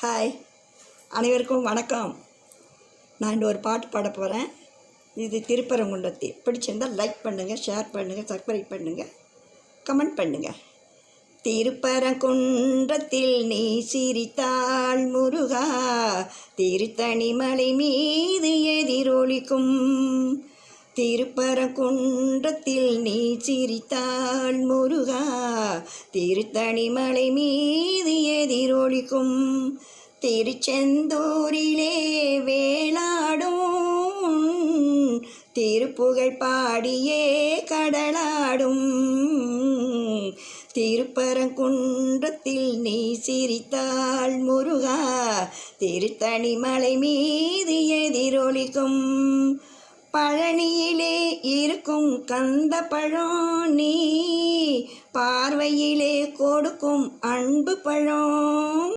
Hi, அனைவருக்கும் வணக்கம். நான் இந்த ஒரு பாட்டு பாட போகிறேன். இது திருப்பரங்குன்றத்தி. பிடிச்சிருந்தால் லைக் பண்ணுங்கள், ஷேர் பண்ணுங்கள், சப்ஸ்கிரைப் பண்ணுங்கள், கமெண்ட் பண்ணுங்கள். திருப்பரங்குன்றத்தில் நீ சிரித்தாள் முருகா, திருத்தணி மலை மீது எதிரொலிக்கும். திருப்பரங்குன்றத்தில் நீ சிரித்தாள் முருகா, திருத்தணி மலை மீது எதிரொலிக்கும். திருச்செந்தூரிலே வேளாடும் திருப்புகழ் பாடியே கடலாடும். திருப்பரங்குன்றத்தில் நீ சிரித்தாள் முருகா, திருத்தணி மலை மீது எதிரொலிக்கும். பழனியிலே இருக்கும் கந்த பழம் நீ பார்வையிலே கொடுக்கும் அன்பு பழம்.